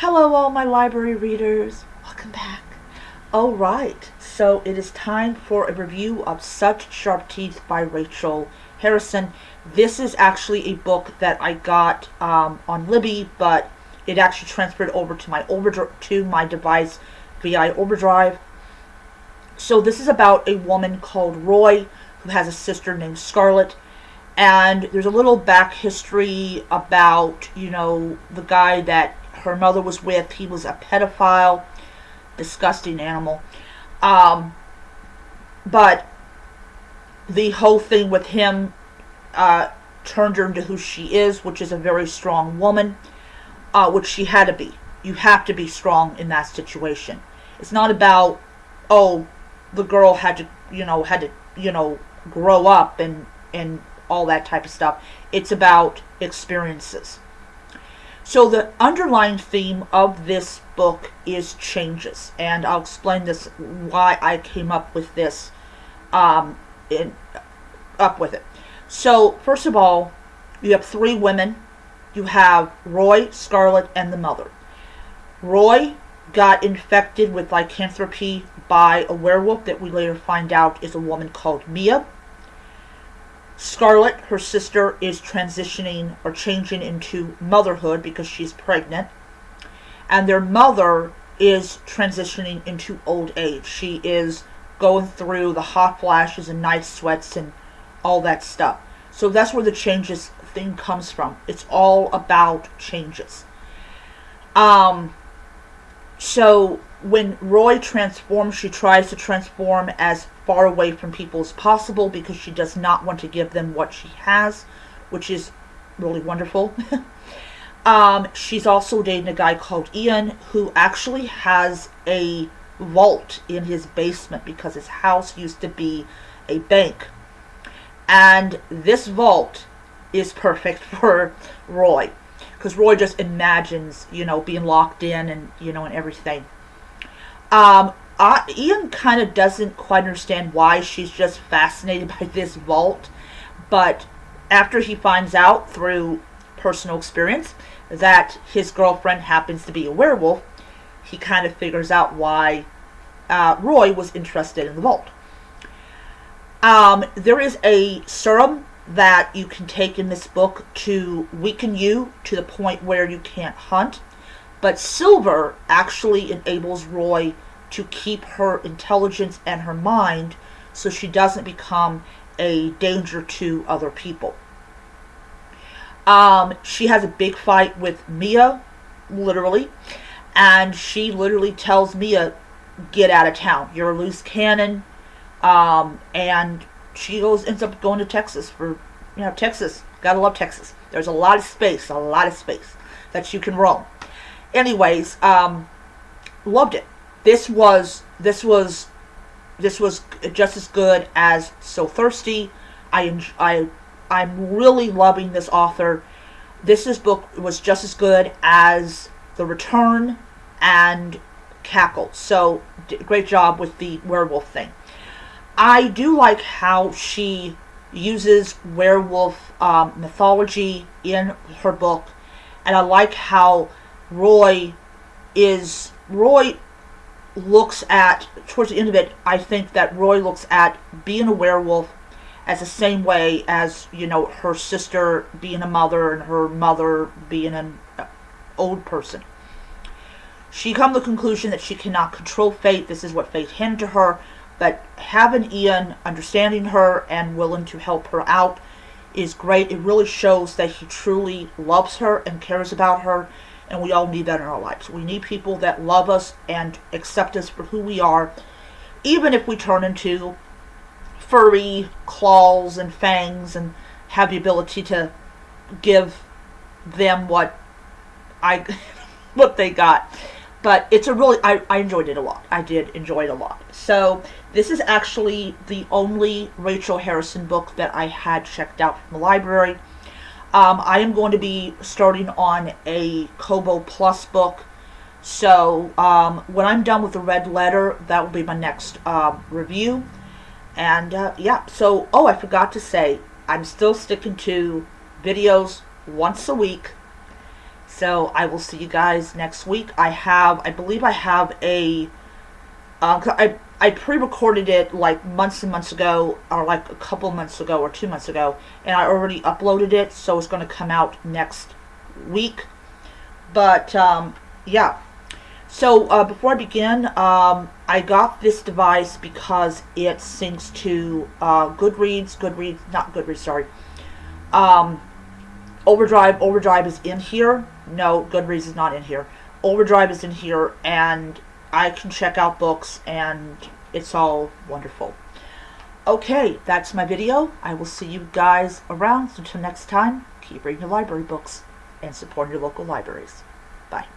Hello, all my library readers. Welcome back. All right, so it is time for a review of Such Sharp Teeth by Rachel Harrison. This is actually a book that I got on Libby, but it actually transferred over to my device via Overdrive. So this is about a woman called Roy who has a sister named Scarlett, and there's a little back history about the guy that her mother was with. He was a pedophile, disgusting animal. Um, but the whole thing with him turned her into who she is, which is a very strong woman, which she had to be. You have to be strong in that situation. It's not about, oh, the girl had to grow up and all that type of stuff. It's about experiences. So the underlying theme of this book is changes, and I'll explain this why I came up with this, um, in, up with it. So first of all, you have three women. You have Roy, Scarlett, and the mother. Roy got infected with lycanthropy by a werewolf that we later find out is a woman called Mia. Scarlett, her sister, is transitioning or changing into motherhood because she's pregnant. And their mother is transitioning into old age. She is going through the hot flashes and night sweats and all that stuff. So that's where the changes thing comes from. It's all about changes. Um, so when Roy transforms, she tries to transform as far away from people as possible because she does not want to give them what she has, which is really wonderful. She's also dating a guy called Ian who actually has a vault in his basement because his house used to be a bank. And this vault is perfect for Roy because Roy just imagines, being locked in and everything. Ian kind of doesn't quite understand why she's just fascinated by this vault, but after he finds out through personal experience that his girlfriend happens to be a werewolf, he kind of figures out why Roy was interested in the vault. There is a serum that you can take in this book to weaken you to the point where you can't hunt, but silver actually enables Roy to keep her intelligence and her mind so she doesn't become a danger to other people. She has a big fight with Mia, literally, and she literally tells Mia, get out of town. You're a loose cannon. And she ends up going to Texas for, Texas. Gotta love Texas. There's a lot of space that you can roam. Anyways, loved it. This was just as good as So Thirsty. I'm really loving this author. This book was just as good as The Return and Cackle. So great job with the werewolf thing. I do like how she uses werewolf mythology in her book, and I like how Roy looks at, towards the end of it, I think that Roy looks at being a werewolf as the same way as, her sister being a mother and her mother being an old person. She comes to the conclusion that she cannot control fate. This is what fate handed to her. But having Ian understanding her and willing to help her out is great. It really shows that he truly loves her and cares about her. And we all need that in our lives. We need people that love us and accept us for who we are, even if we turn into furry claws and fangs and have the ability to give them what what they got. But it's I enjoyed it a lot. I did enjoy it a lot. So this is actually the only Rachel Harrison book that I had checked out from the library. I am going to be starting on a Kobo Plus book. So when I'm done with the Red Letter, that will be my next review. And yeah, so, I forgot to say, I'm still sticking to videos once a week. So I will see you guys next week. I believe I have a, 'cause I pre-recorded it like months and months ago, or like a couple months ago, or 2 months ago, and I already uploaded it, so it's going to come out next week. But yeah. So before I begin, I got this device because it syncs to not Goodreads, sorry. Um, Overdrive. Overdrive is in here. No, Goodreads is not in here. Overdrive is in here, and I can check out books, and it's all wonderful. Okay, that's my video. I will see you guys around. So until next time, keep reading your library books and supporting your local libraries. Bye.